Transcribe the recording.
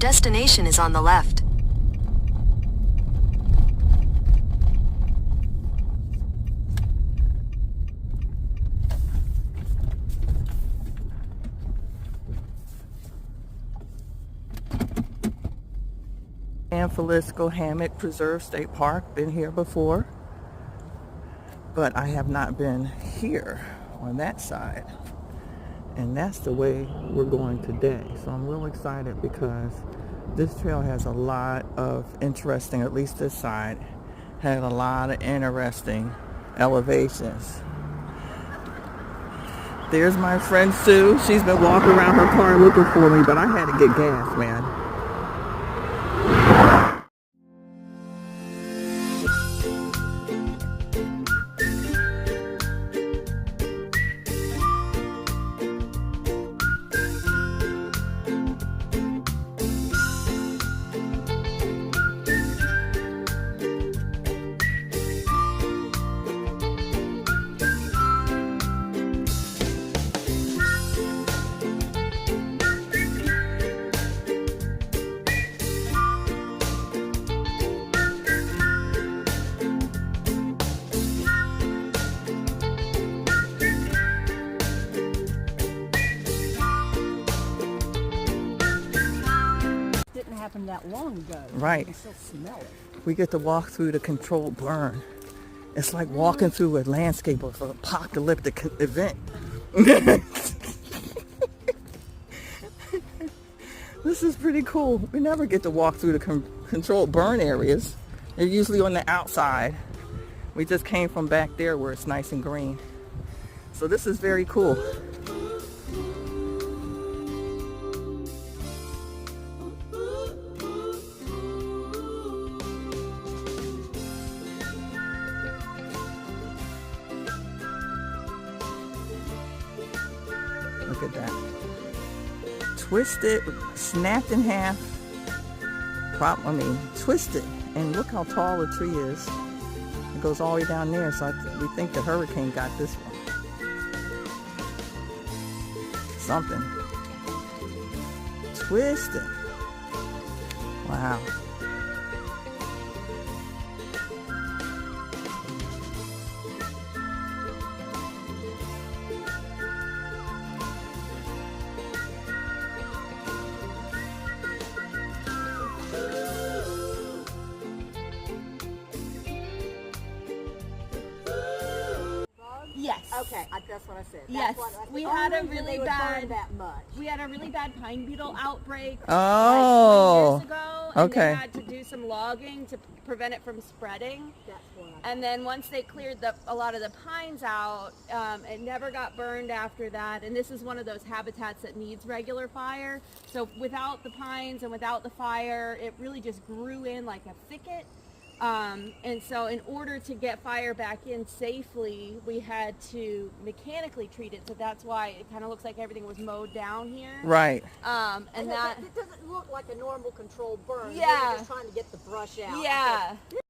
destination is on the left. And Felasco Hammock Preserve State Park. Been here before, but I have not been here on that side. And that's the way we're going today. So I'm real excited because this trail has a lot of interesting, at least this side, had a lot of interesting elevations. There's my friend Sue. She's been walking around her car looking for me, but I had to get gas, man. Happened that long ago. Right. You can still smell it. We get to walk through the controlled burn. It's like walking through a landscape of an apocalyptic event. This is pretty cool. We never get to walk through the controlled burn areas. They're usually on the outside. We just came from back there where it's nice and green. So this is very cool. Look at that. Twisted, snapped in half. Twisted. And look how tall the tree is. It goes all the way down there. So we think the hurricane got this one. Something. Twisted. Wow. Yes. Okay, that's what I said. Yes, we had a really bad. That much. We had a really bad pine beetle outbreak. Oh. Like 20 years ago, and Okay. they had to do some logging to prevent it from spreading. That's what. And then once they cleared a lot of the pines out, it never got burned after that. And this is one of those habitats that needs regular fire. So without the pines and without the fire, it really just grew in like a thicket. And so in order to get fire back in safely, we had to mechanically treat it. So that's why it kind of looks like everything was mowed down here. Right. And that it doesn't look like a normal controlled burn. Yeah. You're just trying to get the brush out. Yeah. Okay.